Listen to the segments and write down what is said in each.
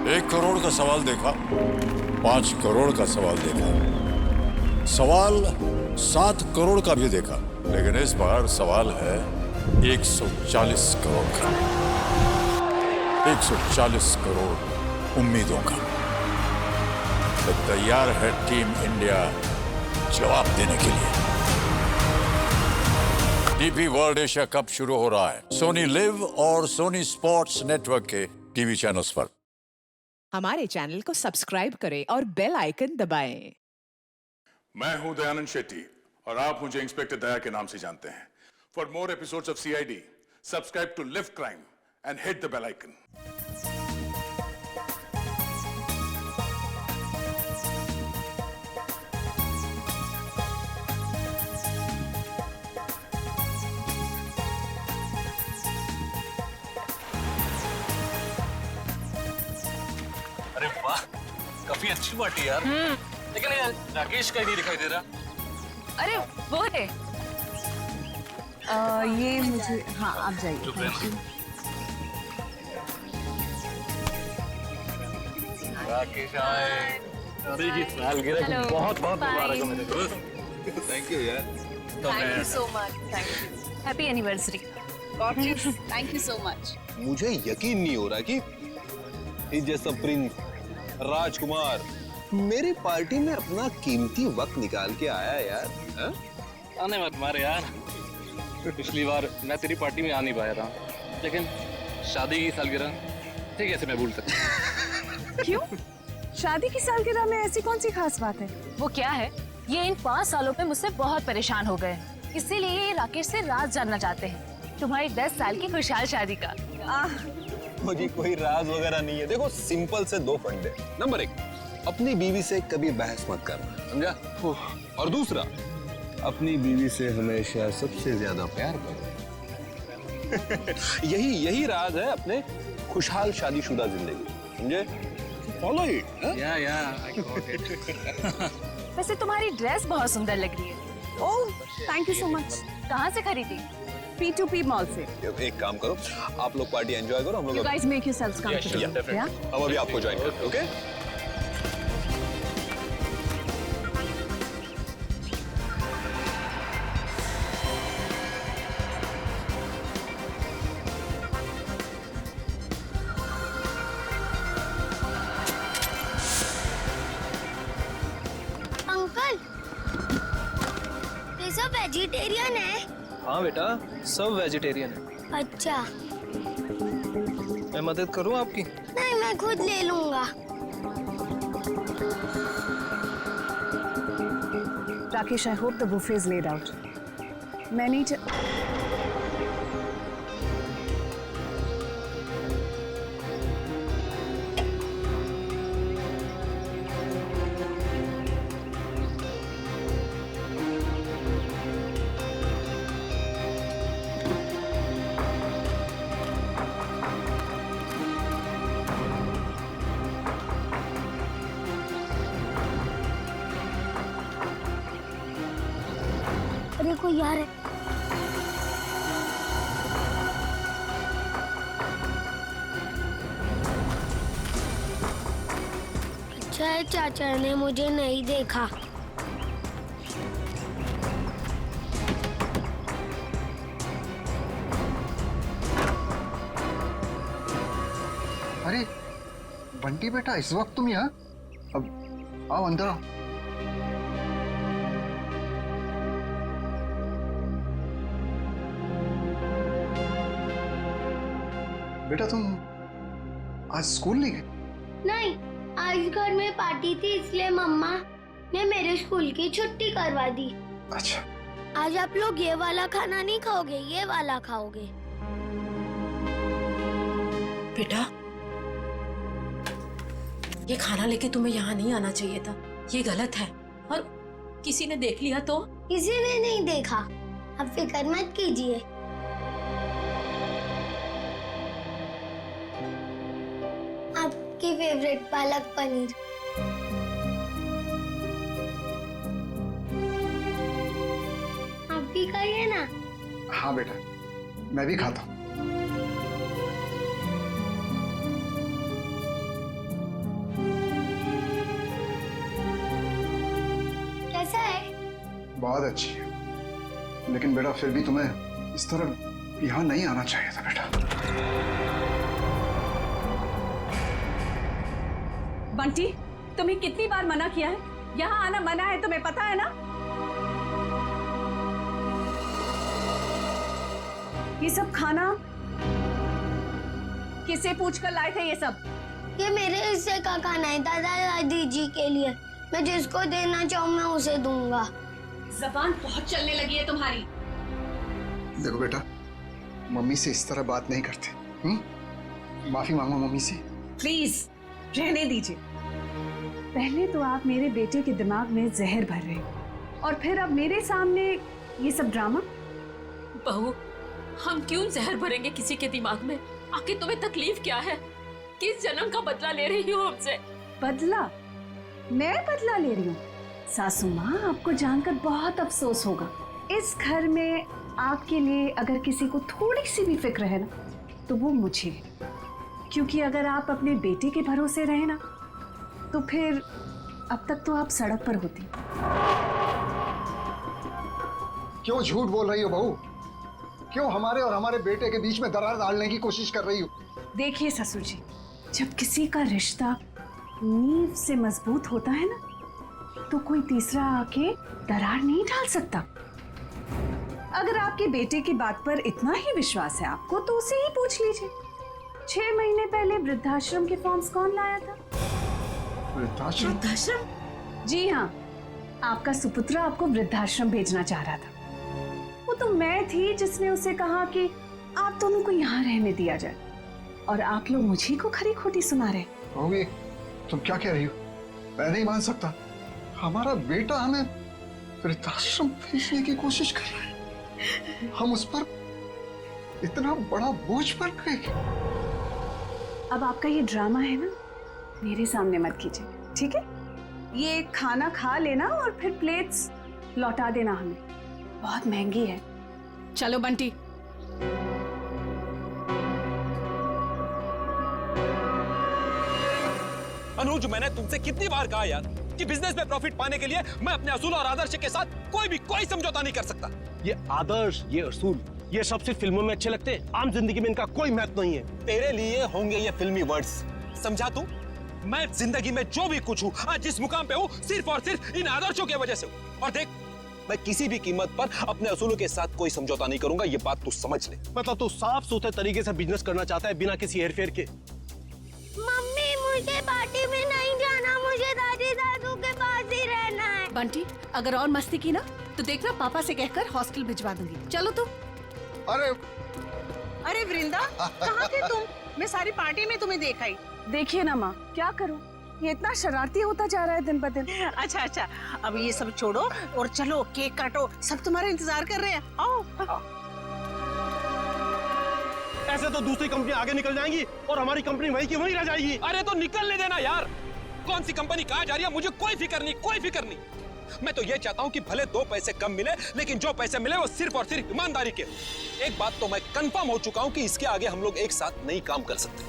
1 करोड़ का सवाल देखा, 5 करोड़ का सवाल देखा, सवाल 7 करोड़ का भी देखा, लेकिन इस बार सवाल है 140 करोड़ का। 140 करोड़ उम्मीदों का। तो तैयार है टीम इंडिया जवाब देने के लिए। डीपी वर्ल्ड एशिया कप शुरू हो रहा है सोनी लिव और सोनी स्पोर्ट्स नेटवर्क के टीवी चैनल्स पर। हमारे चैनल को सब्सक्राइब करें और बेल आइकन दबाएं। मैं हूं दयानंद शेट्टी और आप मुझे इंस्पेक्टर दया के नाम से जानते हैं। For more episodes of CID, subscribe to live crime and hit the bell icon. अरे वाह, काफी अच्छी पार्टी यार। लेकिन यार राकेश का ही नहीं दिखाई दे रहा। अरे वो है। ये मुझे हाँ आप जाइए। चुप रहना। राकेश आए। अरे ये सालगिरह को बहुत बहुत मुबारक हो मेरे दोस्त। थैंक यू यार। Thank you so much. Thank you. Happy anniversary. Thank you so much. मुझे यकीन नहीं हो रहा कि इस जैसा प्रिंस राजकुमार मेरी पार्टी में अपना कीमती वक्त निकाल के आया यार। हा? आने मत मारे यार। पिछली बार मैं तेरी पार्टी में आ नहीं पाया था, लेकिन शादी की सालगिरह ठीक है, ऐसे मैं भूल सकता। क्यों? शादी की सालगिरह में ऐसी कौन सी खास बात है? वो क्या है, ये इन 5 सालों में मुझसे बहुत परेशान हो गए, इसीलिए ये राकेश से राज जानना चाहते हैं तुम्हारी 10 साल की खुशहाल शादी का। मुझे कोई राज वगैरह नहीं है। देखो सिंपल से 2 फंडे। नंबर 1, अपनी बीवी से कभी बहस मत करना, समझा? और दूसरा, अपनी बीवी से हमेशा सबसे ज्यादा प्यार करो। यही राज है अपने खुशहाल शादीशुदा जिंदगी, समझे? Follow it. वैसे तुम्हारी ड्रेस बहुत सुंदर लग रही है। Oh thank you so much. कहाँ से खरीदी? P2P मॉल से। एक काम करो, आप लोग पार्टी एंजॉय करो, हम You लोग guys make yourselves comfortable. Yeah? हम अभी आपको ज्वाइन करते हैं, ओके? अंकल, ये सब वेजिटेरियन है? हाँ बेटा, सब वेजिटेरियन है। अच्छा। मैं मदद करूँ आपकी? नहीं, मैं खुद ले लूंगा। Rakesh, I hope the buffet is laid out. मैं नहीं अरे कोई यार है। अच्छा है चाचा ने मुझे नहीं देखा। अरे बंटी बेटा, इस वक्त तुम यहाँ? अब आओ अंदर आओ। बेटा तुम आज स्कूल नहीं गए? नहीं, आज घर में पार्टी थी इसलिए मम्मा ने मेरे स्कूल की छुट्टी करवा दी। अच्छा। आज आप लोग ये वाला खाना नहीं खाओगे, ये वाला खाओगे। बेटा, ये खाना लेके तुम्हें यहाँ नहीं आना चाहिए था, ये गलत है। और किसी ने देख लिया तो? किसी ने नहीं देखा, आप फिक्र मत कीजिए। आपकी फेवरेट पालक पनीर। आप भी खाइए ना। हाँ बेटा, मैं भी खाता हूँ। बात अच्छी है, लेकिन बेटा फिर भी तुम्हें इस तरह यहाँ नहीं आना चाहिए था बेटा। बंटी, तुम्हें कितनी बार मना किया है? यहाँ आना मना है, तुम्हें पता है ना? ये सब खाना किसे पूछकर लाए थे ये सब? ये मेरे हिस्से का खाना है दादा दादी जी के लिए। मैं जिसको देना चाहूँ मैं उसे दूंगा। जबान बहुत चलने लगी है तुम्हारी। देखो बेटा, मम्मी से इस तरह बात नहीं करते। माफी मांगो मम्मी से। प्लीज रहने दीजिए। पहले तो आप मेरे बेटे के दिमाग में जहर भर रहे हो और फिर अब मेरे सामने ये सब ड्रामा। बहू, हम क्यों जहर भरेंगे किसी के दिमाग में? आखिर तुम्हें तकलीफ क्या है? किस जन्म का बदला ले रही हो हमसे? बदला? मैं बदला ले रही हूँ? सासू माँ, आपको जानकर बहुत अफसोस होगा। इस घर में आपके लिए अगर किसी को थोड़ी सी भी फिक्र है ना, तो वो मुझे। क्योंकि अगर आप अपने बेटे के भरोसे रहे ना, तो फिर अब तक तो आप सड़क पर होती। क्यों झूठ बोल रही हो बहू? क्यों हमारे और हमारे बेटे के बीच में दरार डालने की कोशिश कर रही हो? देखिए ससुर जी, जब किसी का रिश्ता नींव से मजबूत होता है ना, तो कोई तीसरा आके दरार नहीं डाल सकता। अगर आपके बेटे की बात पर इतना ही विश्वास है आपको, तो उसे ही पूछ लीजिए। 6 महीने पहले वृद्धाश्रम के फॉर्म्स कौन लाया था? वृद्धाश्रम? जी हाँ, आपका सुपुत्र आपको वृद्धाश्रम भेजना चाह रहा था। वो तो मैं थी जिसने उसे कहा कि आप दोनों को यहाँ रहने दिया जाए, और आप लोग मुझे को खरी खोटी सुना रहे। बहू, ये तुम क्या कह रही हो? मैं नहीं मान सकता। हमारा बेटा हमें वृद्धाश्रम भेजने की कोशिश कर रहा है। हम उस पर इतना बड़ा बोझ पड़ गए। अब आपका ये ड्रामा है ना, मेरे सामने मत कीजिए, ठीक है? ये खाना खा लेना और फिर प्लेट्स लौटा देना हमें। बहुत महंगी है। चलो बंटी। अनुज, मैंने तुमसे कितनी बार कहा यार कि बिजनेस में प्रॉफिट पाने के लिए मैं अपने असूल और आदर्श के साथ कोई समझौता नहीं कर सकता। ये आदर्श, ये असूल, ये सब सिर्फ फिल्मों में अच्छे लगते हैं। आम जिंदगी में इनका कोई महत्व नहीं है। तेरे लिए होंगे ये फिल्मी वर्ड्स, समझा तू? मैं जिंदगी में जो भी कुछ हूँ, आज जिस मुकाम पे हूँ, सिर्फ और सिर्फ इन आदर्शों की वजह से हूँ। और देख, मैं किसी भी कीमत पर अपने असूलों के साथ कोई समझौता नहीं करूंगा, ये बात तू समझ ले। मतलब तू साफ सुथरे तरीके से बिजनेस करना चाहता है बिना किसी हेरफेर के। मम्मी, मुझे पार्टी में नहीं जाना, मुझे दादी दादू के पास ही रहना है। बंटी, अगर और मस्ती की ना तो देखना पापा से कहकर हॉस्टल भिजवा दूंगी। चलो तुम। अरे वृंदा, कहाँ थे तुम? मैं सारी पार्टी में तुम्हें देखा ही। देखिए ना माँ, क्या करूं, ये इतना शरारती होता जा रहा है दिन ब दिन। अच्छा, अब ये सब छोड़ो और चलो केक काटो, सब तुम्हारा इंतजार कर रहे हैं। आओ। ऐसे तो दूसरी कंपनी आगे निकल जाएंगी और हमारी कंपनी वहीं की वहीं रह जाएगी। अरे तो निकलने देना यार। कौन सी कंपनी कहाँ जा रही है मुझे कोई फिक्र नहीं, कोई फिक्र नहीं। मैं तो ये चाहता हूँ कि भले 2 पैसे कम मिले, लेकिन जो पैसे मिले वो सिर्फ और सिर्फ ईमानदारी के। एक बात तो मैं कंफर्म हो चुका हूँ कि इसके आगे हम लोग एक साथ नहीं काम कर सकते।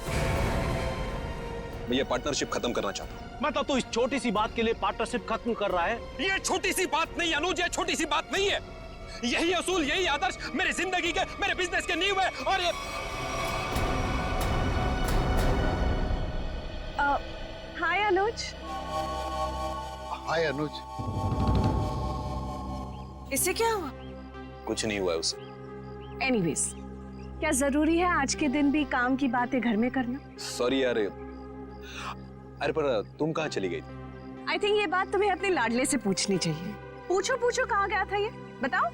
मैं ये पार्टनरशिप खत्म करना चाहता हूँ। मतलब तू इस छोटी सी बात के लिए पार्टनरशिप खत्म कर रहा है? ये छोटी सी बात नहीं अनुज, ये छोटी सी बात नहीं है। यही असूल, यही आदर्श मेरी जिंदगी के, मेरे बिजनेस के नींव है। और ये हाय अनुज। हाय अनुज। इससे क्या हुआ? कुछ नहीं हुआ है उसे। एनीवेज, क्या जरूरी है आज के दिन भी काम की बातें घर में करना? सॉरी यार। अरे पर तुम कहाँ चली गई? आई थिंक ये बात तुम्हें अपने लाडले से पूछनी चाहिए। पूछो कहाँ गया था ये, बताओ।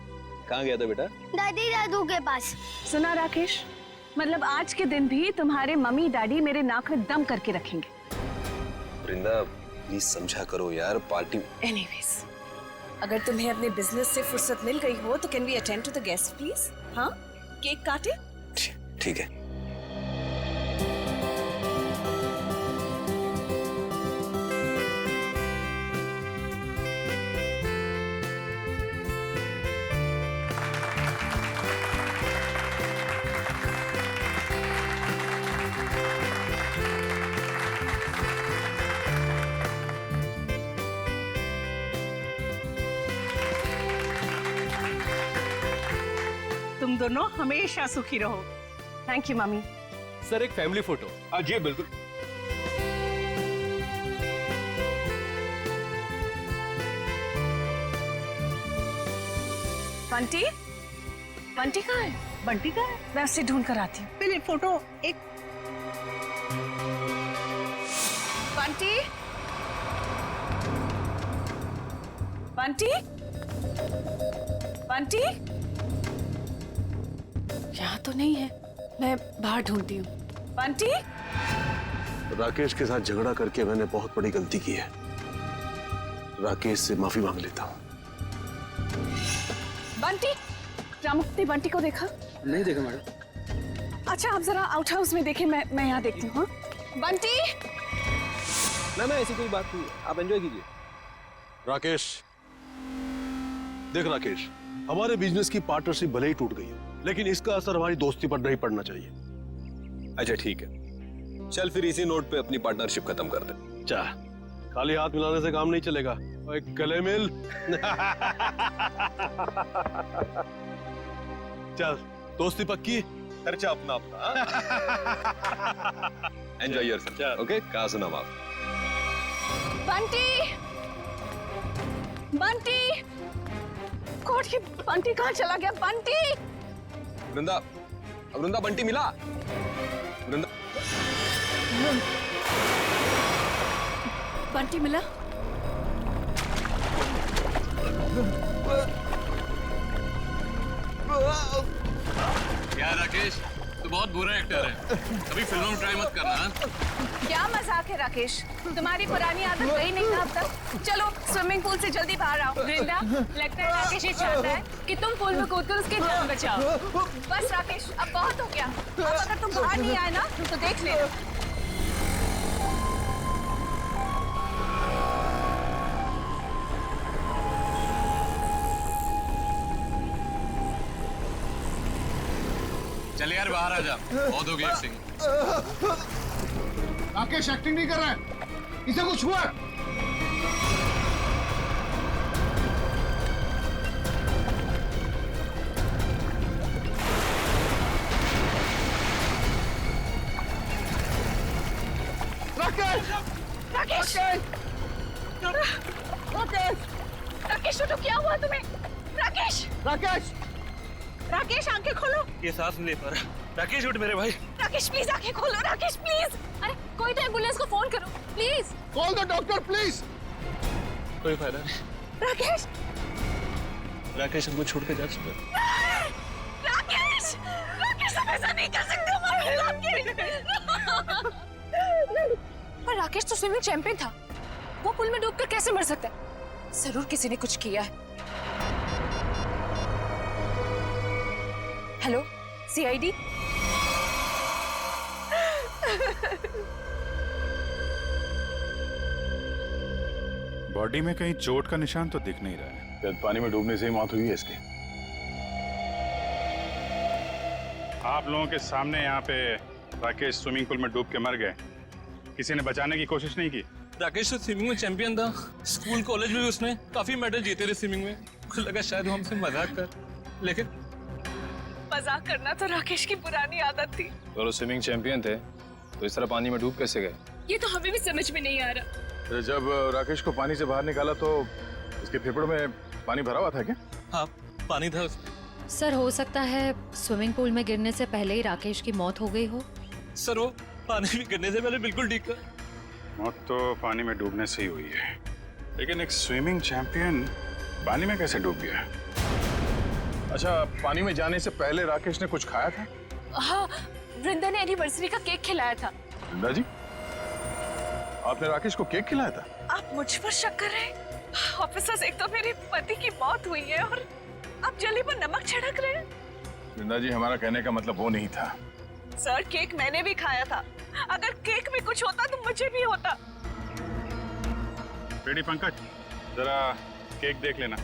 कहाँ गया था बेटा? दादी दादू के पास। सुना राकेश, मतलब आज के दिन भी तुम्हारे मम्मी डैडी मेरे नाक में दम करके रखेंगे। वृंदा, प्लीज समझा करो यार, पार्टी। एनीवेज, अगर तुम्हें अपने बिजनेस से फुर्सत मिल गई हो तो can we attend to the guest please? हाँ, केक काटे? ठीक है। दोनों हमेशा सुखी रहो। Thank you mummy. सर एक फैमिली फोटो। जी बिल्कुल। बंटी, बंटी कहाँ है? बंटी कहाँ है? मैं उसे ढूंढ कर आती हूँ। पहले फोटो एक। बंटी, बंटी, बंटी, यहाँ तो नहीं है। मैं बाहर ढूंढती हूँ। बंटी, राकेश के साथ झगड़ा करके मैंने बहुत बड़ी गलती की है। राकेश से माफी मांग लेता हूँ। बंटी, रामुक्ति बंटी को देखा? नहीं देखा मैडम। अच्छा आप जरा आउट हाउस में देखें, मैं यहाँ देखती हूँ। बंटी, ना ऐसी कोई बात नहीं, आप एंजॉय कीजिए। राकेश, देख राकेश, हमारे बिजनेस की पार्टनरशिप भले ही टूट गई है, लेकिन इसका असर हमारी दोस्ती पर नहीं पड़ना चाहिए। अच्छा ठीक है, चल फिर इसी नोट पे अपनी पार्टनरशिप खत्म कर दे। चा, खाली हाथ मिलाने से काम नहीं चलेगा। और एक गले मिल। चल, दोस्ती पक्की, खर्चा अपना अपना। Enjoy yourself. ओके, कहाँ सुना आप? बंटी, बंटी, कोट की बंटी कहाँ चला गया? बंटी, वृंदा, वृंदा बंटी मिला? वृंदा, बंटी मिला? यार राकेश, तू बहुत बुरा एक्टर है, कभी फिल्मों में ट्राई मत करना। हाँ? क्या मजाक है राकेश, तुम्हारी पुरानी आदत गई नहीं ना अब तक? चलो स्विमिंग पूल से जल्दी बाहर आओ। वृंदा, लगता है राकेश ये चाहता है कि तुम पूल में कूदकर उसकी जान बचाओ। बस राकेश, अब बहुत हो गया। अब अगर तुम बाहर नहीं आए ना तो देख लेना। चल यार बाहर आ जा, बहुत हो गई एक्टिंग। राकेश एक्टिंग नहीं कर रहा है, इसे कुछ हुआ? राकेश! राकेश! राकेश! राकेश तो क्या हुआ तुम्हें? राकेश! राकेश! राकेश आंखें खोलो। ये सांस नहीं ले पा रहा। राकेश उठ मेरे भाई। राकेश प्लीज आंखें खोलो। राकेश प्लीज। अरे कोई तो एम्बुलेंस को फोन करो please. Call the doctor please. कोई फायदा नहीं। राकेश! राकेश हमको छोड़ के जा चुका है। राकेश! राकेश हम ऐसा नहीं कर सकते हमारे। राकेश! पर राकेश तो स्विमिंग चैंपियन था, वो पुल में डूबकर कैसे मर सकता है? जरूर किसी ने कुछ किया है। Hello, CID? बॉडी में कहीं चोट का निशान तो दिख नहीं रहा है। शायद पानी में डूबने से ही मौत हुई है इसकी। आप लोगों के सामने यहाँ पे राकेश स्विमिंग पूल में डूब के मर गए, किसी ने बचाने की कोशिश नहीं की? राकेश तो स्विमिंग में चैंपियन था, स्कूल कॉलेज में भी उसने काफी मेडल जीते थे स्विमिंग में। मुझे लगा शायद वो हमसे मजाक कर, लेकिन मजाक करना तो राकेश की पुरानी आदत थी। तो स्विमिंग चैंपियन थे तो इस तरह पानी में डूब कैसे गए? ये तो हमें भी समझ में नहीं आ रहा। जब राकेश को पानी से बाहर निकाला तो उसके फेफड़ों में पानी भरा हुआ था क्या? हाँ, पानी था उसमें। सर हो सकता है स्विमिंग पूल में गिरने से पहले ही राकेश की मौत हो गई हो। सर वो पानी में गिरने से पहले बिल्कुल ठीक था। मौत तो पानी में डूबने से ही हुई है, लेकिन एक स्विमिंग चैंपियन पानी में कैसे डूब गया? अच्छा, पानी में जाने से पहले राकेश ने कुछ खाया था? हाँ, वृंदा ने एनिवर्सरी का केक खिलाया था। वृंदा जी, आपने राकेश को केक खिलाया था? आप मुझ पर शक कर रहे हैं? ऑफिसर्स, एक तो मेरे पति की मौत हुई है और आप जली पर नमक छिड़क रहे हैं। वृंदा जी, हमारा कहने का मतलब वो नहीं था। सर, केक मैंने भी खाया था। अगर केक में कुछ होता तो मुझे भी होता। बेटी पंकज, जरा केक देख लेना।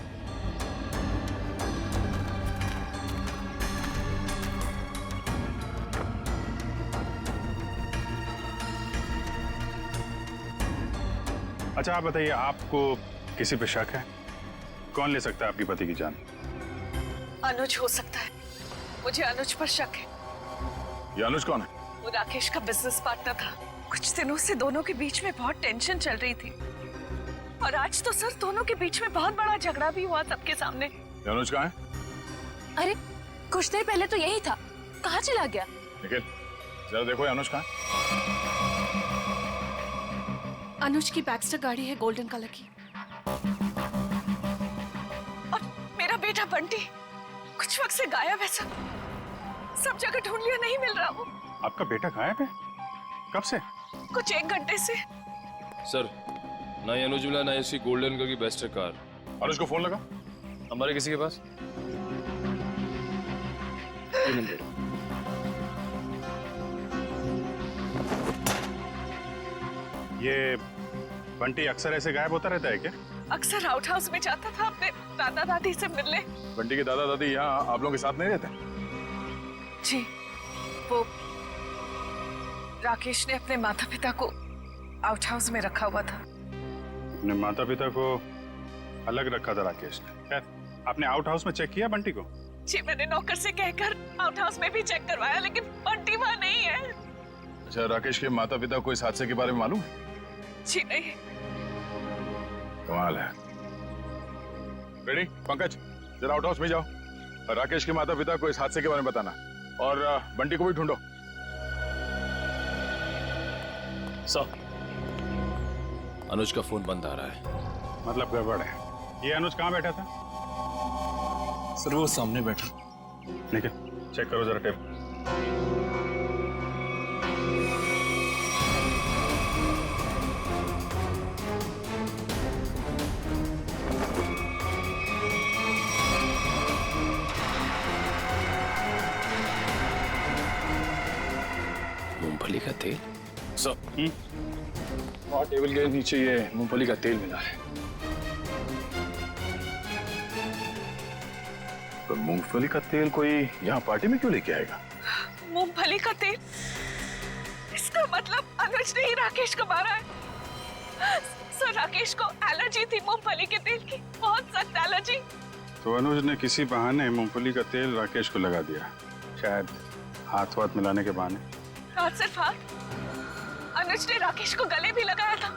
अच्छा आप बताइए, आपको किसी पे शक है? कौन ले सकता है आपकी पति की जान? अनुज हो सकता है। मुझे अनुज पर शक है। ये अनुज कौन है? वो राकेश का बिजनेस पार्टनर था। कुछ दिनों से दोनों के बीच में बहुत टेंशन चल रही थी और आज तो सर दोनों के बीच में बहुत बड़ा झगड़ा भी हुआ सबके सामने। ये अनुज कहाँ है? अरे कुछ देर पहले तो यही था, कहाँ चला गया? निखिल जरा देखो ये अनुज कहाँ है? अनुज की बैक्स्टर गाड़ी है गोल्डन कलर की। और मेरा बेटा बंटी कुछ वक्त से गायब है सर। सब जगह ढूंढ लिया, नहीं मिल रहा वो। आपका बेटा गायब है? कब से? कुछ 1 घंटे से। सर ना ही अनुज मिला, ना ही इसकी गोल्डन कलर की बेस्टर कार। अनुज को फोन लगा हमारे किसी के पास? ये नंबर। ये बंटी अक्सर ऐसे गायब होता रहता है क्या? अक्सर आउट हाउस में जाता था अपने दादा दादी से मिलने। बंटी के दादा दादी यहाँ आप लोगों के साथ नहीं रहते? जी, वो राकेश ने अपने माता पिता को आउट हाउस में रखा हुआ था। अपने माता पिता को अलग रखा था राकेश ने। खैर, आपने आउट हाउस में चेक किया बंटी को? जी, मैंने नौकर से कहकर आउट हाउस में भी चेक करवाया, लेकिन बंटी वहाँ नहीं है। अच्छा, राकेश के माता पिता को इस हादसे के बारे में मालूम है? जी नहीं। कमाल है। रेडी पंकज, जरा आउट हाउस में जाओ और राकेश के माता पिता को इस हादसे के बारे में बताना और बंटी को भी ढूंढो। सर अनुज का फोन बंद आ रहा है। मतलब गड़बड़ है। ये अनुज कहाँ बैठा था? सर वो सामने बैठा। निखिल चेक करो जरा टेप। मूंगफली का तेल? सर और टेबल के नीचे ये मूंगफली का तेल मिला है। तो मूंगफली का तेल कोई यहाँ पार्टी में क्यों लेके आएगा? मूंगफली का तेल? इसका मतलब अनुज ने ही राकेश को मारा है। सर राकेश को एलर्जी थी मूंगफली के तेल की, बहुत सख्त एलर्जी। तो अनुज ने किसी बहाने मूंगफली का तेल राकेश को लगा दिया, शायद हाथ वाथ मिलाने के बहाने। हाथ सिर्फ हाथ, अनुज ने राकेश को गले भी लगाया था।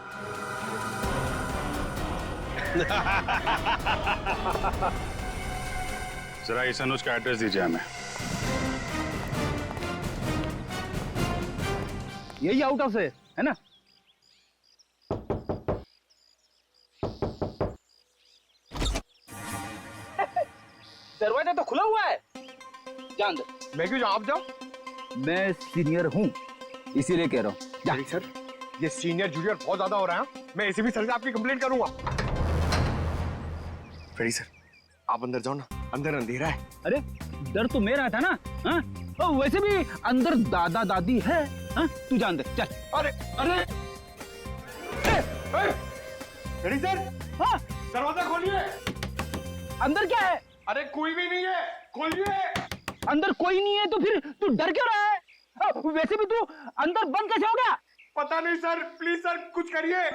जरा इस अनुज का एड्रेस दीजिए हमें। यही आउट हाउस है ना? दरवाजा तो खुला हुआ है। जा अंदर। मैं क्यों जाऊं? आप जाओ। मैं सीनियर हूँ इसीलिए कह रहा हूँ। जा। सर ये सीनियर जूनियर बहुत ज्यादा हो रहा है। मैं एसीपी सर से आपकी कंप्लेंट करूंगा। फेडी सर आप अंदर जाओ ना, अंदर अंधेरा है। अरे डर तो मेरा था ना। हाँ? वैसे भी अंदर दादा दादी है। हाँ? तू जा अंदर चल। अरे अरे फेडी सर, हाँ? दरवाजा खोलिए। अंदर क्या है? अरे कोई भी नहीं है, खोलिए। अंदर कोई नहीं है तो फिर तू डर क्यों रहा है? वैसे भी तू अंदर बंद कैसे हो गया? पता नहीं सर, प्लीज सर कुछ करिए।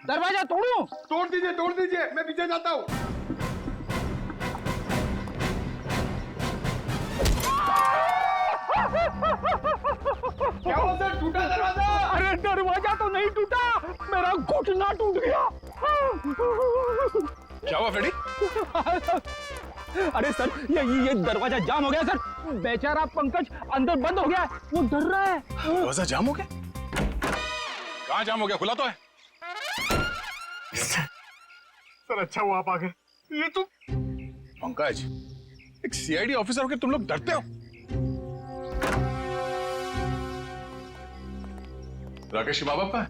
दरवाजा तोड़ूं? तोड़ दीजिए, मैं पीछे जाता हूँ। क्या हुआ सर, टूटा दरवाजा? अरे दरवाजा तो नहीं टूटा, मेरा घुटना टूट गया। क्या हुआ फेडी? अरे सर ये दरवाजा जाम हो गया सर। बेचारा पंकज अंदर बंद हो गया, वो डर रहा है। दरवाजा जाम हो गया? कहाँ जाम हो गया? खुला तो है। सर अच्छा हुआ आप आ गए। ये तो पंकज, एक सीआईडी ऑफिसर होकर तुम लोग डरते हो? राकेश के माँ बाप कहाँ है?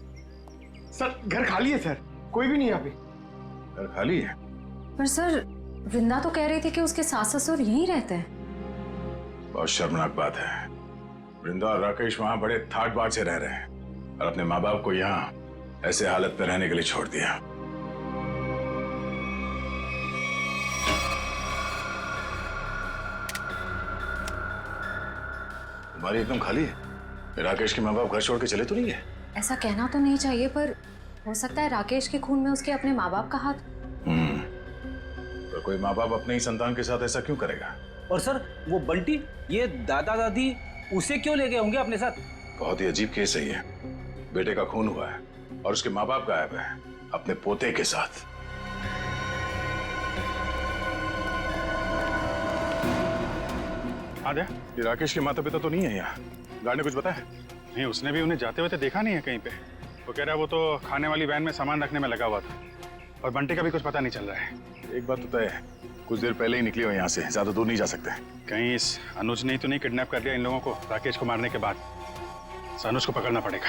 सर घर खाली है सर, कोई भी नहीं यहाँ पे। घर खाली है? पर सर वृंदा तो कह रही थी कि उसके सास ससुर यहीं रहते हैं। बहुत शर्मनाक बात है। वृंदा और राकेश वहां बड़े ठाट बाट से रह रहे हैं और अपने माँ बाप को यहाँ ऐसे हालत में रहने के लिए छोड़ दिया। तुम्हारी एकदम खाली है। राकेश के माँ बाप घर छोड़ के चले तो नहीं है? ऐसा कहना तो नहीं चाहिए, पर हो सकता है राकेश के खून में उसके अपने माँ बाप का हाथ। पर कोई माँ बाप अपने ही संतान के साथ ऐसा क्यों करेगा? और सर वो बंटी, ये दादा दादी उसे क्यों ले गए होंगे अपने साथ? बहुत ही अजीब केस है ये। बेटे का खून हुआ है और उसके माँ बाप गायब है अपने पोते के साथ। आद्या, ये राकेश के माता पिता तो नहीं है यहाँ? गार्ड ने कुछ बताया? नहीं, उसने भी उन्हें जाते हुए तो देखा नहीं है कहीं पे। वो कह रहा है वो तो खाने वाली वैन में सामान रखने में लगा हुआ था और बंटी का भी कुछ पता नहीं चल रहा है। एक बात तो तय है, कुछ देर पहले ही निकली हो यहाँ से, ज्यादा दूर नहीं जा सकते। कहीं इस अनुज ने तो नहीं किडनैप कर लिया इन लोगों को राकेश को मारने के बाद? इस अनुज को पकड़ना पड़ेगा।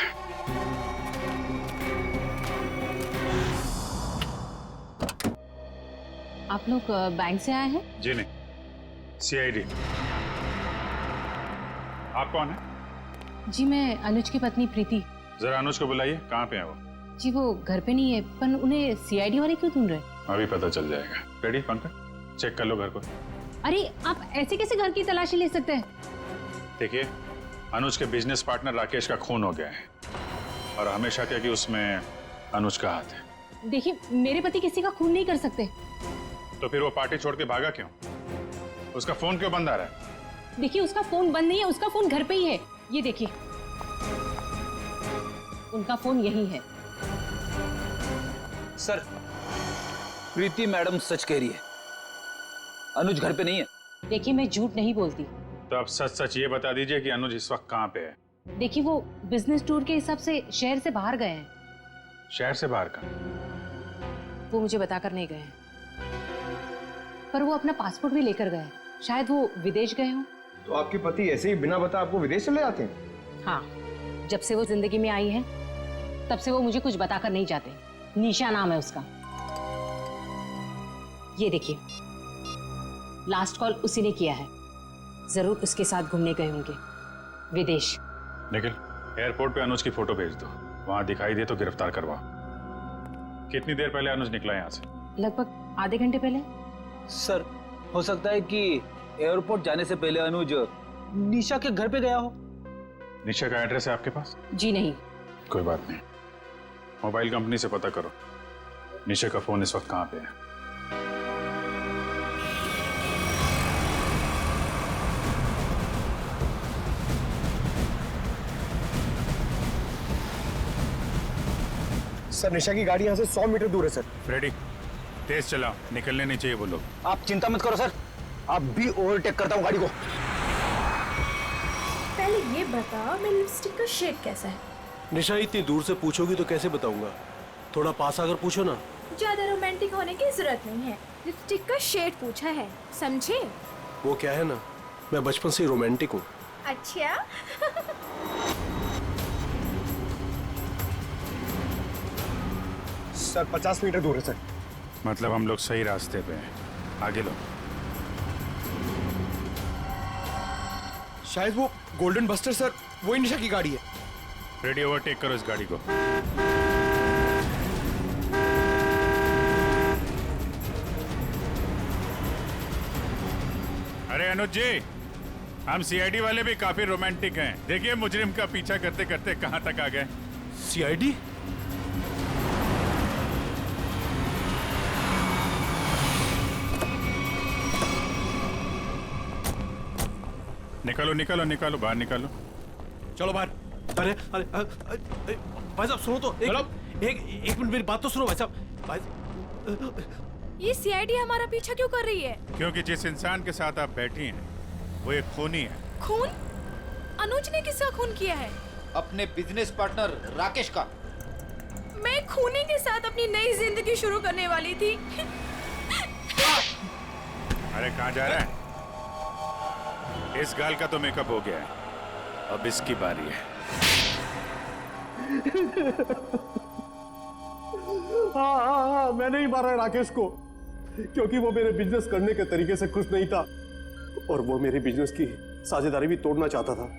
आप लोग बैंक से आए हैं? जी नहीं, CID। आप कौन है? जी मैं अनुज की पत्नी प्रीति। जरा अनुज को बुलाइए, कहाँ पे है वो? जी वो घर पे नहीं है, पर उन्हें CID वाले क्यों ढूंढ रहे? अभी पता चल जाएगा। रेडी पंकज, चेक कर लो घर को। अरे आप ऐसे कैसे घर की तलाशी ले सकते हैं? देखिए, अनुज के बिजनेस पार्टनर राकेश का खून हो गया है और हमेशा क्या कि उसमें अनुज का हाथ है। देखिए मेरे पति किसी का खून नहीं कर सकते। तो फिर वो पार्टी छोड़ के भागा क्यों? उसका फोन क्यों बंद आ रहा है? देखिए उसका फोन बंद नहीं है, उसका फोन घर पे ही है। ये देखिए, उनका फोन यही है। सर, प्रीति मैडम सच कह रही है, अनुज घर पे नहीं है। देखिए मैं झूठ नहीं बोलती। तो आप सच सच ये बता दीजिए कि अनुज इस वक्त कहाँ पे है? देखिए वो बिजनेस टूर के हिसाब से शहर से बाहर गए हैं। शहर से बाहर का? वो मुझे बताकर नहीं गए, पर वो अपना पासपोर्ट भी लेकर गए। शायद वो विदेश गए हों। तो आपके पति ऐसे ही बिना बता आपको विदेश चले जाते हैं? हाँ, जब से वो जिंदगी में आई है तब से वो मुझे कुछ बताकर नहीं जाते। निशा नाम है उसका। ये देखिए, लास्ट कॉल उसी ने किया है। जरूर उसके साथ घूमने गए होंगे विदेश। निखिल, एयरपोर्ट पे अनुज की फोटो भेज दो, वहां दिखाई दे तो गिरफ्तार करवाओ। कितनी देर पहले अनुज निकला यहाँ से? लगभग आधे घंटे पहले। सर, हो सकता है कि एयरपोर्ट जाने से पहले अनुज निशा के घर पे गया हो। निशा का एड्रेस है आपके पास? जी नहीं। कोई बात नहीं, मोबाइल कंपनी से पता करो निशा का फोन इस वक्त कहाँ पे है। सर, निशा की गाड़ी यहाँ से 100 मीटर दूर है सर। रेडी, तेज चलाओ, निकलने नहीं चाहिए वो लोग। आप चिंता मत करो सर, आप भी ओवरटेक करता हूँ गाड़ी को। पहले ये बता, मेरी लिपस्टिक का शेड कैसा है? निशा, इतनी दूर से पूछोगी तो कैसे बताऊंगा? थोड़ा पास आकर पूछो ना। ज्यादा रोमांटिक होने की जरूरत नहीं है, लिपस्टिक का शेड पूछा है, समझे? वो क्या है ना, मैं बचपन से ही रोमांटिक हूँ। अच्छा। सर 50 मीटर दूर है सर। मतलब हम लोग सही रास्ते पे हैं, आगे लो। शायद वो गोल्डन बस्टर सर, वही निशा की गाड़ी है। रेडी, ओवरटेक करो इस गाड़ी को। अरे अनुज जी, हम CID वाले भी काफी रोमांटिक हैं। देखिए मुजरिम का पीछा करते करते कहां तक आ गए। CID? निकालो निकालो निकालो, बाहर निकालो। चलो बाहर। अरे अरे भाई साहब सुनो तो, एक मिनट मेरी बात तो सुनो भाई साहब। ये CID हमारा पीछा क्यों कर रही है? क्योंकि जिस इंसान के साथ आप बैठी हैं वो एक खूनी है। खून? अनुज ने किसका खून किया है? अपने बिजनेस पार्टनर राकेश का। मैं खूनी के साथ अपनी नई जिंदगी शुरू करने वाली थी। अरे कहाँ जा रहा है? इस गाल का तो मेकअप हो गया है, अब इसकी बारी है। हाँ, मैंने ही मारा राकेश को, क्योंकि वो मेरे बिजनेस करने के तरीके से खुश नहीं था और वो मेरे बिजनेस की साझेदारी भी तोड़ना चाहता था।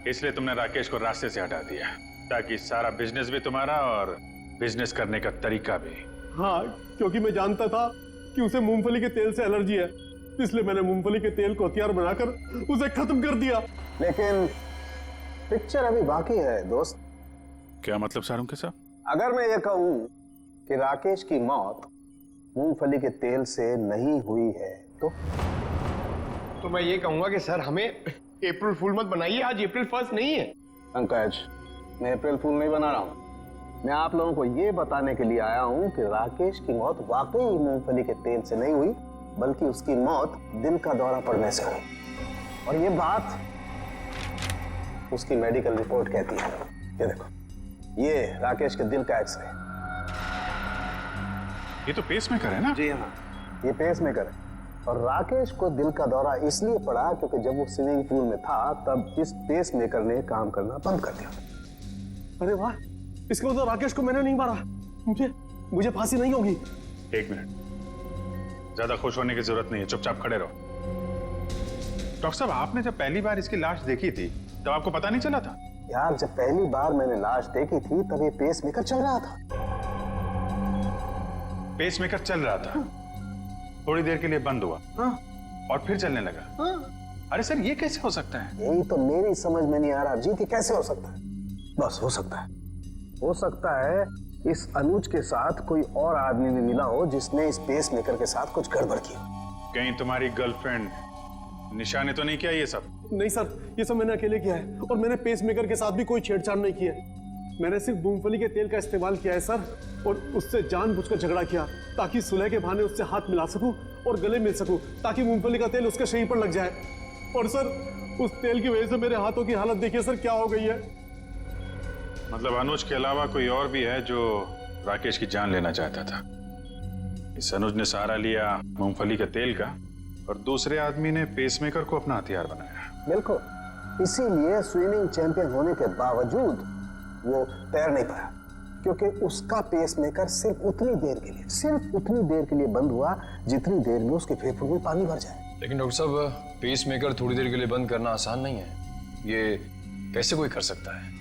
इसलिए तुमने राकेश को रास्ते से हटा दिया ताकि सारा बिजनेस भी तुम्हारा और बिजनेस करने का तरीका भी। हाँ, क्योंकि मैं जानता था कि उसे मूंगफली के तेल से एलर्जी है, इसलिए मैंने मूंगफली के तेल को हथियार बनाकर उसे खत्म कर दिया। लेकिन पिक्चर अभी बाकी है दोस्त। क्या मतलब सारुण के साहब? अगर मैं ये कहूं कि राकेश की मौत मूंगफली के तेल से नहीं हुई है तो तो मैं ये कहूंगा कि सर हमें अप्रैल फूल मत बनाइए, आज अप्रैल 1 नहीं है। पंकज, मैं अप्रैल फूल नहीं बना रहा हूँ। मैं आप लोगों को ये बताने के लिए आया हूँ कि राकेश की मौत वाकई मूंगफली के तेल से नहीं हुई, बल्कि उसकी मौत दिल का दौरा पड़ने से हुई। और ये बात उसकी मेडिकल रिपोर्ट कहती है। ये देखो, ये राकेश के दिल का एक्सरे। ये तो पेसमेकर है ना? जी हाँ, ये पेसमेकर है। और राकेश को दिल का दौरा इसलिए पड़ा क्योंकि जब वो स्विमिंग पूल में था तब इस पेसमेकर ने काम करना बंद कर दिया। अरे वाह, इसका मतलब राकेश को मैंने नहीं मारा। मुझे फांसी नहीं होगी। 1 मिनट, ज्यादा खुश होने की जरूरत नहीं है, चुपचाप खड़े रहो। डॉक्टर साहब, आपने जब पहली बार इसकी लाश देखी थी तब आपको पता नहीं चला था? यार, जब पहली बार मैंने लाश देखी थी तब ये पेसमेकर चल रहा था। पेसमेकर चल रहा था, थोड़ी देर के लिए बंद हुआ और फिर चलने लगा। अरे सर, ये कैसे हो सकता है? यही तो मेरी समझ में नहीं आ रहा जी कि कैसे हो सकता है। बस हो सकता है, हो सकता है इस अनुज के साथ कोई और आदमी भी मिला हो जिसने इस पेसमेकर के साथ कुछ गड़बड़ की। कहीं तुम्हारी गर्लफ्रेंड निशा ने तो नहीं किया ये सब? नहीं सर, ये सब मैंने अकेले किया है और मैंने पेसमेकर के साथ भी कोई छेड़छाड़ नहीं की है। मैंने सिर्फ मूंगफली के तेल का इस्तेमाल किया है सर, और उससे जानबूझकर झगड़ा किया ताकि सुलह के बहाने उससे हाथ मिला सकूं और गले मिल सकूं, ताकि मूंगफली का तेल उसके शरीर पर लग जाए। और सर, उस तेल की वजह से मेरे हाथों की हालत देखिए सर क्या हो गई है। मतलब अनुज के अलावा कोई और भी है जो राकेश की जान लेना चाहता था? इस अनुज ने सहारा लिया मूंगफली के तेल का और दूसरे आदमी ने पेसमेकर को अपना हथियार बनाया। बिल्कुल, इसीलिए स्विमिंग चैंपियन होने के बावजूद वो तैर नहीं पाया, क्योंकि उसका पेसमेकर सिर्फ उतनी देर के लिए बंद हुआ जितनी देर में उसके फेफड़ों में पानी भर जाए। लेकिन डॉक्टर साहब, पेसमेकर थोड़ी देर के लिए बंद करना आसान नहीं है। ये कैसे कोई कर सकता है?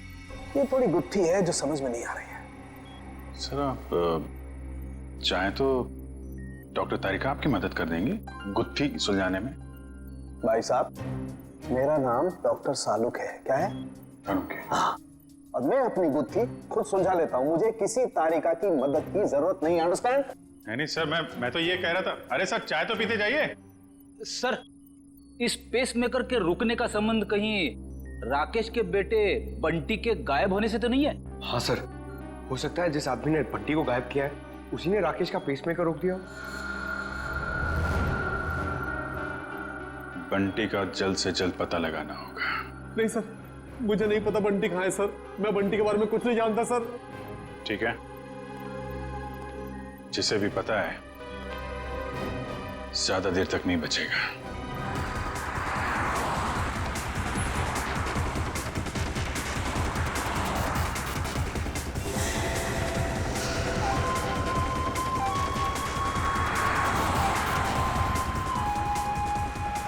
ये थोड़ी गुत्थी है जो समझ में नहीं आ रही है। सर, आप चाहें तो डॉक्टर तारिका आपकी मदद कर देंगी गुत्थी सुलझाने में। भाई साहब, मेरा नाम डॉक्टर सालुक है। क्या है? हाँ, और मैं अपनी गुत्थी खुद सुलझा लेता हूँ। मुझे किसी तारिका की मदद की जरूरत नहीं। अंडरस्टैंड? नहीं सर, मैं तो ये कह रहा था। अरे सर, चाय तो पीते जाइए। सर, इस पेसमेकर के रुकने का संबंध कहीं राकेश के बेटे बंटी के गायब होने से तो नहीं है? हाँ सर, हो सकता है जिस आदमी ने बंटी को गायब किया है उसी ने राकेश का पेसमेकर रोक दिया। बंटी का जल्द से जल्द पता लगाना होगा। नहीं सर, मुझे नहीं पता बंटी कहाँ है सर। मैं बंटी के बारे में कुछ नहीं जानता सर। ठीक है, जिसे भी पता है ज्यादा देर तक नहीं बचेगा।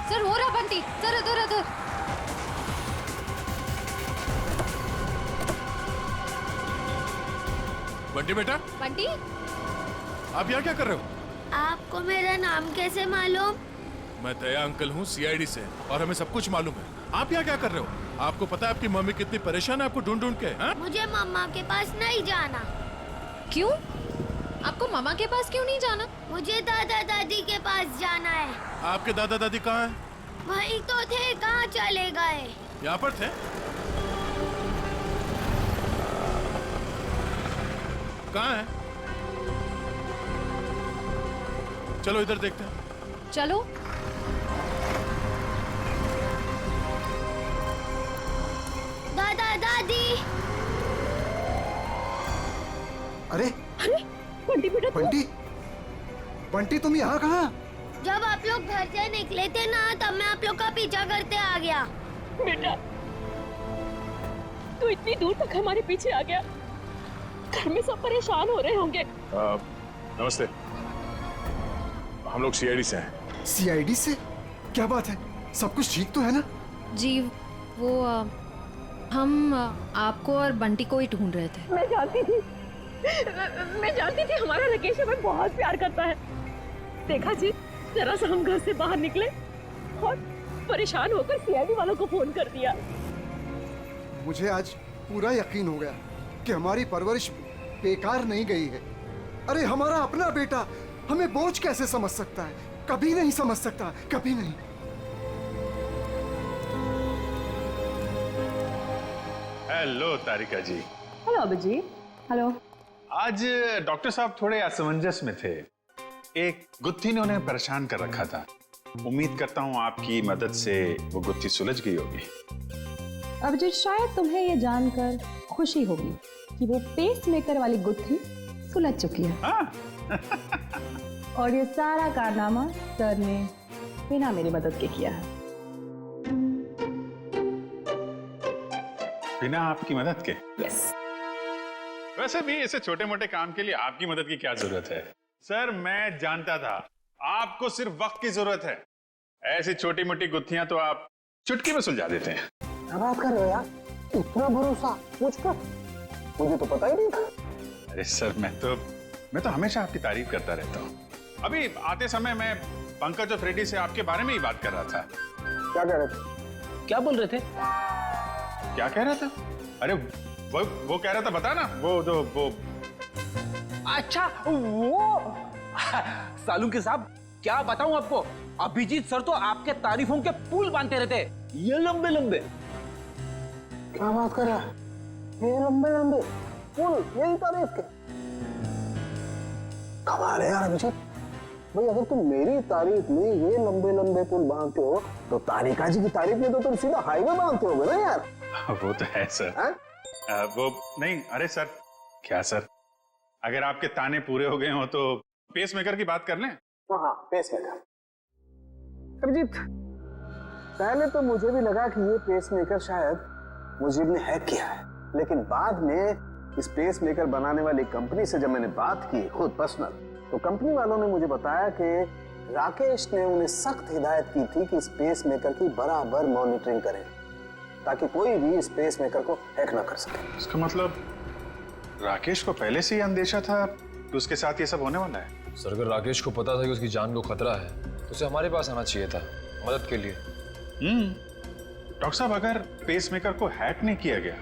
सर, हो रहा बंटी, सर उधर उधर। बंटी बेटा, बंटी, आप यहाँ क्या कर रहे हो? आपको मेरा नाम कैसे मालूम? मैं दया अंकल हूँ सीआईडी से, और हमें सब कुछ मालूम है। आप यहाँ क्या कर रहे हो? आपको पता है आपकी मम्मी कितनी परेशान है आपको ढूंढ ढूंढ के? हा? मुझे मम्मा के पास नहीं जाना। क्यों? आपको मामा के पास क्यों नहीं जाना? मुझे दादा दादी के पास जाना है। आपके दादा दादी कहाँ हैं? वहीं तो थे, कहाँ चले गए? यहाँ पर थे। कहाँ है? चलो इधर देखते हैं। चलो। दादा दादी। अरे अरे बंटी बेटा, बंटी तुम यहाँ कहाँ? जब आप लोग घर से निकले थे ना, तब मैं आप लोग का पीछा करते आ गया। बेटा, तू इतनी दूर तक हमारे पीछे आ गया। घर में सब परेशान हो रहे होंगे। नमस्ते, हम लोग सीआईडी से हैं। सीआईडी से? क्या बात है, सब कुछ ठीक तो है ना? जी, वो हम आपको और बंटी को ही ढूंढ रहे थे। मैं जानती थी हमारा राकेश हमें बहुत प्यार करता है। देखा जी, जरा सा हम घर से बाहर निकले और परेशान होकर सीआईडी वालों को फोन कर दिया। मुझे आज पूरा यकीन हो गया कि हमारी परवरिश बेकार नहीं गई है। अरे हमारा अपना बेटा हमें बोझ कैसे समझ सकता है? कभी नहीं समझ सकता, कभी नहीं। हेलो तारिका जी। हेलो अभिजीत। हेलो। आज डॉक्टर साहब थोड़े असमंजस में थे। एक गुत्थी ने उन्हें परेशान कर रखा था। उम्मीद करता हूँ आपकी मदद से वो गुत्थी सुलझ गई होगी। अभिजीत, शायद तुम्हें ये जानकर खुशी होगी कि वो पेस मेकर वाली गुत्थी सुलझ चुकी है। और ये सारा कारनामा सर ने बिना मेरी मदद के किया है। बिना आपकी मदद के? यस। वैसे भी ऐसे छोटे मोटे काम के लिए आपकी मदद की क्या जरूरत है? सर मैं जानता था आपको सिर्फ वक्त की जरूरत है। ऐसी छोटी मोटी गुत्थियां तो आप चुटकी में सुलझा देते हैं। क्या बात कर रहे हो यार? इतना भरोसा मुझ पर? मुझे तो पता ही नहीं था। अरे सर मैं तो हमेशा आपकी तारीफ करता रहता हूँ। अभी आते समय मैं पंकज और फ्रेडी से आपके बारे में ही बात कर रहा था। क्या कह रहे थे? क्या बोल रहे थे? क्या कह रहा था? अरे वो कह रहा था, बता ना, वो अच्छा वो सालू के साहब, क्या बताऊं आपको, अभिजीत सर तो आपके तारीफों के पुल बांधते रहते, ये लंबे लंबे। क्या बात कर रहा है? ये लंबे लंबे पुल, यही तारीफ के? कमाल है यार अभिजीत भाई, अगर तुम मेरी तारीफ में ये लंबे लंबे पुल बांधते हो तो तारिका जी की तारीफ में तो तुम सीधा हाईवे बांधते होगे ना यार। वो तो है सर। वो नहीं, अरे सर क्या सर, अगर आपके ताने पूरे हो गए हो तो पेस मेकर की बात कर लें। हाँ पेस मेकर। अभिजीत, पहले तो मुझे भी लगा कि ये पेस मेकर शायद मुजीब ने हैक किया है, लेकिन बाद में इस पेस मेकर बनाने वाली कंपनी से जब मैंने बात की खुद पर्सनल, तो कंपनी वालों ने मुझे बताया कि राकेश ने उन्हें सख्त हिदायत की थी कि इस पेस मेकर की बराबर मॉनिटरिंग करें ताकि कोई भी इस पेस मेकर को हैक ना कर सके। इसका मतलब राकेश को पहले से ही अंदेशा था कि उसके साथ ये सब होने वाला है। सर अगर राकेश को पता था कि उसकी जान को खतरा है तो उसे हमारे पास आना चाहिए था मदद के लिए। डॉक्टर साहब, अगर पेस मेकर को हैक नहीं किया गया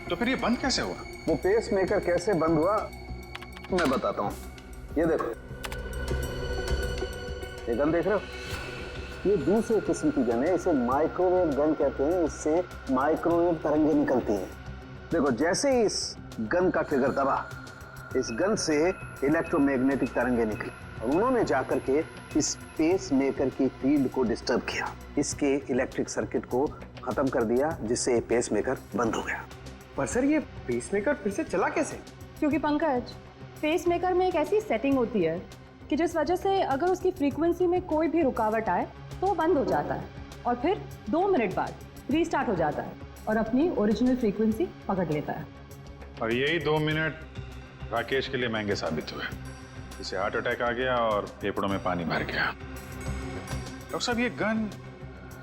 तो फिर ये बंद कैसे हुआ? वो पेस मेकर कैसे बंद हुआ मैं बताता हूँ। ये देखो, ये गन देख रहे हो? ये दूसरे किस्म की गन है, इसे माइक्रोवेव गन कहते हैं। इससे माइक्रोवेव तरंगे निकलती हैं। देखो, जैसे ही इस गन का ट्रिगर दबा, इस गन से इलेक्ट्रोमैग्नेटिक तरंगे निकली और उन्होंने जाकर के इस पेस मेकर की फील्ड को डिस्टर्ब किया, इसके इलेक्ट्रिक सर्किट को खत्म कर दिया, जिससे ये पेस मेकर बंद हो गया। पर सर ये पेस मेकर फिर से चला कैसे? क्योंकि पंकज, पेस मेकर में एक ऐसी सेटिंग होती है कि जिस वजह से अगर उसकी फ्रीक्वेंसी में कोई भी रुकावट आए तो वो बंद हो जाता है और फिर 2 मिनट बाद रीस्टार्ट हो जाता है और अपनी ओरिजिनल फ्रीक्वेंसी पकड़ लेता है। और यही 2 मिनट राकेश के लिए महंगे साबित हुए। इसे हार्ट अटैक आ गया और फेफड़ों में पानी भर गया। डॉक्टर साहब, ये गन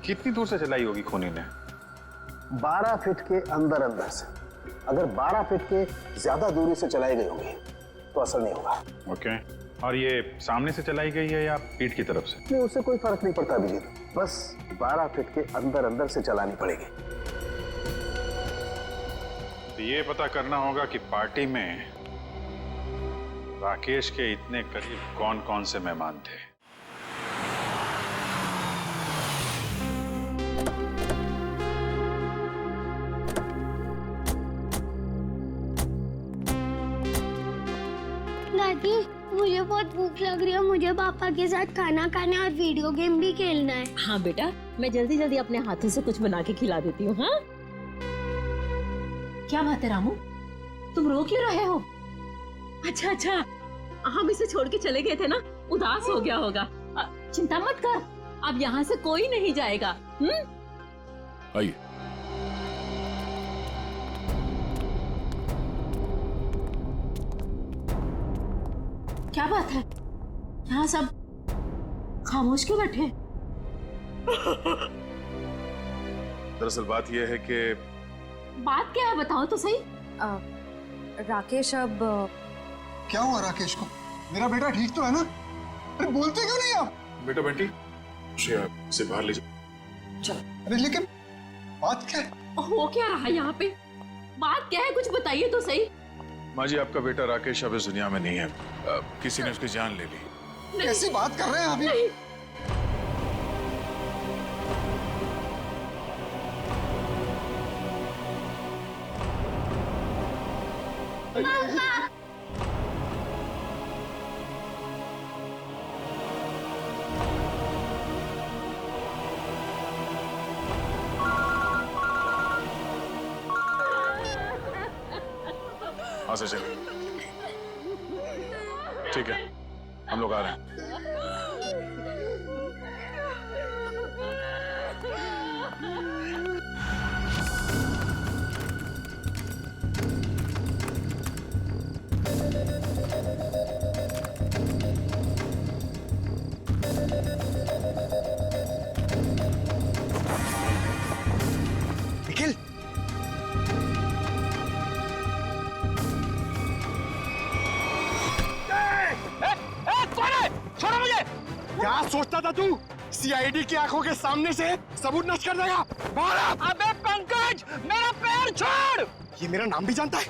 कितनी दूर से चलाई होगी खूनी ने? 12 फीट के अंदर अंदर से। अगर 12 फीट के ज्यादा दूरी से चलाई गई होगी तो असर नहीं होगा। ओके, और ये सामने से चलाई गई है या पीठ की तरफ से? नहीं, उससे कोई फर्क नहीं पड़ता अभिजीत, बस 12 फीट के अंदर अंदर से चलानी पड़ेगी। तो ये पता करना होगा कि पार्टी में राकेश के इतने करीब कौन कौन से मेहमान थे। दादी, मुझे बहुत भूख लग रही है। मुझे पापा के साथ खाना खाना और वीडियो गेम भी खेलना है। हाँ बेटा, मैं जल्दी जल्दी अपने हाथों से कुछ बना के खिला देती हूँ। हाँ, क्या बात है रामू, तुम रो क्यों रहे हो? अच्छा, हम इसे छोड़ के चले गए थे ना, उदास हो गया होगा। चिंता मत कर, अब यहाँ से कोई नहीं जाएगा। आइए। क्या बात है, यहाँ सब खामोश क्यों बैठे? दरअसल बात यह है कि बात क्या है, बताओ तो सही। राकेश, अब क्या हुआ राकेश को? मेरा बेटा ठीक तो है ना? अरे बोलते क्यों नहीं आप? बेटा बंटी, उसे बाहर ले जाओ। चल। अरे लेकिन बात क्या है? हो क्या रहा है यहाँ पे? बात क्या है, कुछ बताइए तो सही। माँ जी, आपका बेटा राकेश अब इस दुनिया में नहीं है। किसी ने उसकी जान ले ली। कैसी बात कर रहे हैं अभी? नहीं। हाँ सचिन, ठीक है, हम लोग आ रहे हैं। निखिल, छोड़ो मुझे। क्या सोचता था तू? सीआईडी की आंखों के सामने से सबूत नष्ट कर देगा? अबे पंकज, मेरा पैर छोड़। ये मेरा नाम भी जानता है?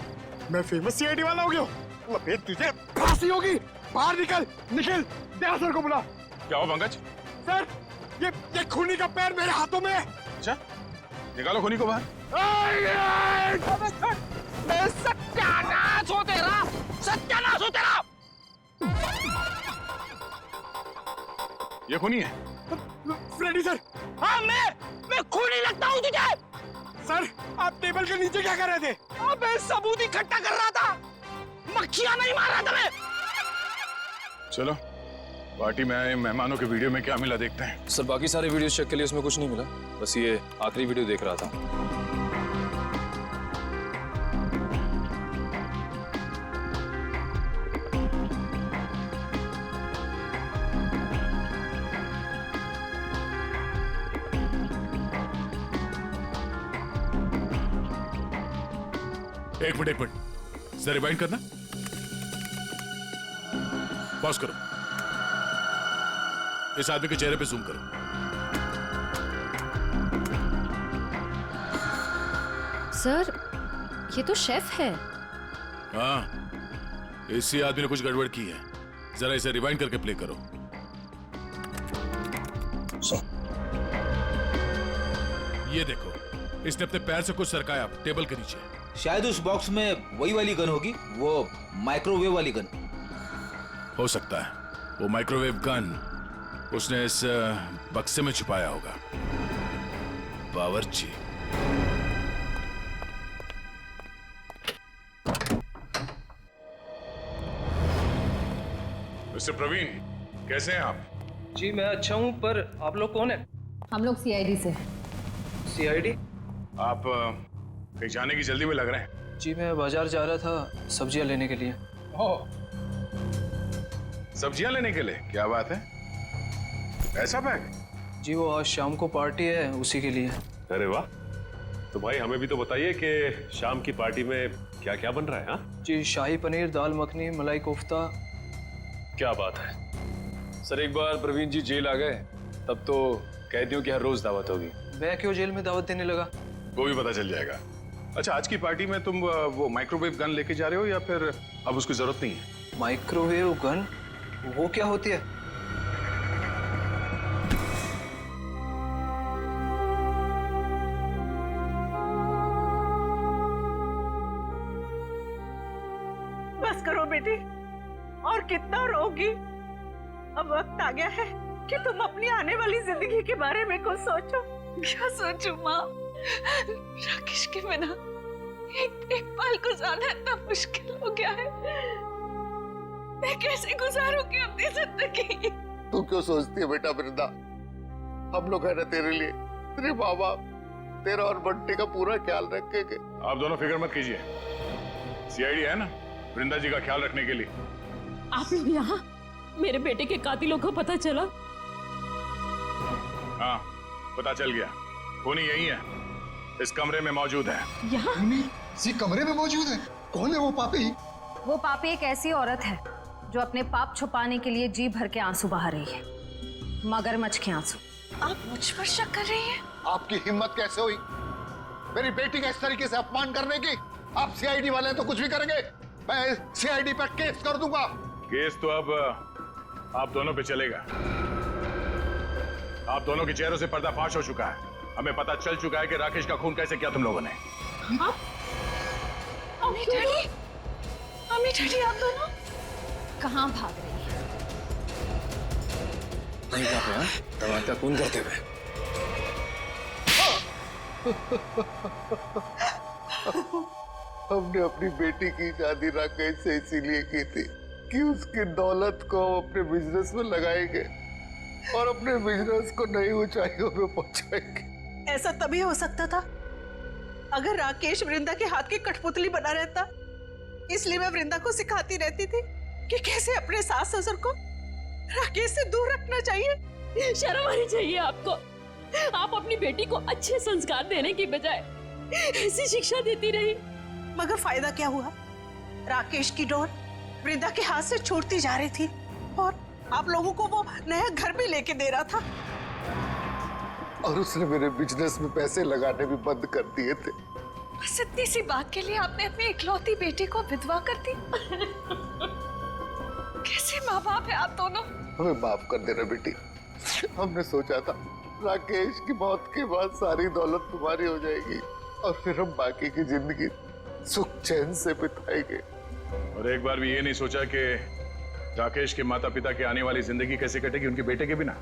मैं फेमस सीआईडी वाला हो गया हूँ। अबे तुझे फांसी होगी। बाहर निकल। निखिल, दया सर को बुला। क्या हुआ पंकज? सर, ये खूनी का पैर मेरे हाथों में है। अच्छा, निकालो खूनी को बाहर। सत्यानाश हो तेरा, सत्यानाश हो तेरा। ये खूनी है? Freddy sir. हाँ, मैं खूनी लगता हूँ तुझे? सर, आप टेबल के नीचे क्या कर रहे थे? अबे सबूत इकट्ठा कर रहा था, मक्खियां नहीं मार रहा था मैं। चलो, पार्टी में आए मेहमानों के वीडियो में क्या मिला देखते हैं। सर बाकी सारे वीडियो चेक के लिए उसमें कुछ नहीं मिला, बस ये आखिरी वीडियो देख रहा था। एक मिनट, जरा रिवाइंड करना। पॉज करो, इस आदमी के चेहरे पे जूम करो। सर, ये तो शेफ है। हाँ, इसी आदमी ने कुछ गड़बड़ की है। जरा इसे रिवाइंड करके प्ले करो। ये देखो, इसने अपने पैर से कुछ सरकाया टेबल के नीचे। शायद उस बॉक्स में वही वाली गन होगी, वो माइक्रोवेव वाली गन। हो सकता है वो माइक्रोवेव गन उसने इस बक्से में छुपाया होगा। बावर्ची। मिस्टर प्रवीण, कैसे हैं आप? जी मैं अच्छा हूं, पर आप लोग कौन है? हम लोग सीआईडी से। सीआईडी? आप कहीं जाने की जल्दी में लग रहे हैं। जी मैं बाजार जा रहा था सब्जियां लेने के लिए। ओह, सब्जियां लेने के लिए? क्या बात है, ऐसा बैग? जी वो आज शाम को पार्टी है, उसी के लिए। अरे वाह, तो भाई हमें भी तो बताइए कि शाम की पार्टी में क्या क्या बन रहा है? हाँ जी, शाही पनीर, दाल मखनी, मलाई कोफ्ता। क्या बात है। सर एक बार प्रवीण जी जेल आ गए तब तो कैदियों की हर रोज दावत होगी। मैं क्यों जेल में दावत देने लगा? वो भी पता चल जाएगा। अच्छा, आज की पार्टी में तुम वो माइक्रोवेव गन लेके जा रहे हो या फिर अब उसकी जरूरत नहीं है? Microwave gun? वो क्या होती है? बस करो बेटी, और कितना रोगी। अब वक्त आ गया है कि तुम अपनी आने वाली जिंदगी के बारे में कुछ सोचो। क्या सोचूं माँ? राकेश के बिना एक पल गुजारना इतना मुश्किल हो गया है। मैं कैसे गुजारूंगी अपनी जिंदगी? तू क्यों सोचती है बेटा वृंदा? हम लोग है ना तेरे लिए, तेरे माँ बाप, तेरा और बंटी का पूरा ख्याल रखेंगे। आप दोनों फिक्र मत कीजिए, सीआईडी है ना वृंदा जी का ख्याल रखने के लिए। आप लोग यहाँ? मेरे बेटे के कातिलों को पता चला? हाँ, पता चल गया। खूनी यही है, इस कमरे में मौजूद है। यहाँ? इसी कमरे में मौजूद है? कौन है वो पापी? वो पापी एक ऐसी औरत है जो अपने पाप छुपाने के लिए जी भर के आंसू बहा रही है, मगरमच्छ के आंसू। आप मुझ पर शक कर रही हैं? आपकी हिम्मत कैसे हुई मेरी बेटी का इस तरीके से अपमान करने की? आप सीआईडी वाले हैं तो कुछ भी करेंगे। मैं सीआईडी पर केस कर दूंगा। केस तो अब आप दोनों पे चलेगा। आप दोनों के चेहरों से पर्दाफाश हो चुका है। हमें पता चल चुका है कि राकेश का खून कैसे किया तुम लोगों ने। मम्मी डैडी आप दोनों कहाँ भाग रही है? नहीं कहा दरवाजा खून करते हुए। हमने अपनी बेटी की शादी राकेश से इसीलिए की थी कि उसकी दौलत को अपने बिजनेस में लगाएंगे और अपने बिजनेस को नई ऊंचाइयों पे पहुंचाएंगे। ऐसा तभी हो सकता था अगर राकेश वृंदा के हाथ की कठपुतली बना रहता। इसलिए मैं वृंदा को सिखाती रहती थी कि कैसे अपने सास ससुर को राकेश से दूर रखना चाहिए। शर्म आनी चाहिए आपको। आप अपनी बेटी को अच्छे संस्कार देने की बजाय ऐसी शिक्षा देती रही। मगर फायदा क्या हुआ? राकेश की डोर वृंदा के हाथ से छूटती जा रही थी और आप लोगों को वो नया घर भी लेके दे रहा था। और उसने मेरे बिजनेस में पैसे लगाने भी बंद कर दिए थे। बस इतनी सी बात के लिए आपने अपनी इकलौती बेटी को विधवा कर दी। कैसे माँ बाप है आप दोनों? हमें माफ कर देना बेटी। हमने सोचा था राकेश की मौत के बाद सारी दौलत तुम्हारी हो जाएगी और फिर हम बाकी की जिंदगी सुख चैन से बिताएंगे। और एक बार भी ये नहीं सोचा कि राकेश के माता पिता की आने वाली जिंदगी कैसे कटेगी उनके बेटे के बिना।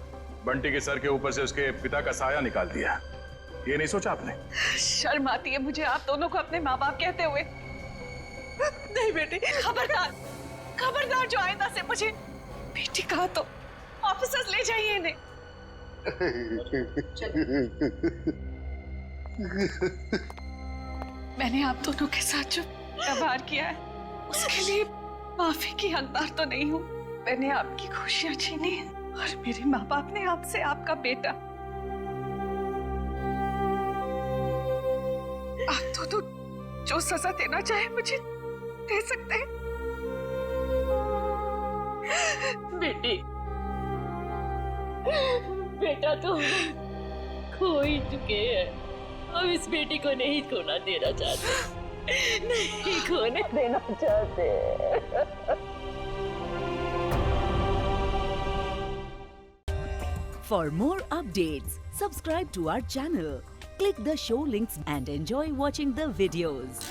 बंटी के सर के ऊपर से उसके पिता का साया निकाल दिया। ये नहीं सोचा आपने? शर्म आती है मुझे आप दोनों को अपने माँ बाप कहते हुए। नहीं बेटी, खबरदार खबरदार, जो आइंदा से मुझे बेटी कहा तो ऑफिसर्स ले जाइए इन्हें। मैंने आप दोनों के साथ जो व्यवहार किया है उसके लिए माफी की हकदार तो नहीं हूँ। मैंने आपकी खुशियां छीनी है और मेरे माँ बाप ने आपसे आपका बेटा। आप दोनों जो सजा देना चाहे मुझे दे सकते हैं। बेटी, बेटा तो खो ही चुके हैं। हम इस बेटी को नहीं खोना देना चाहते, नहीं खोने देना चाहते। For more updates, subscribe to our channel, click the show links and enjoy watching the videos.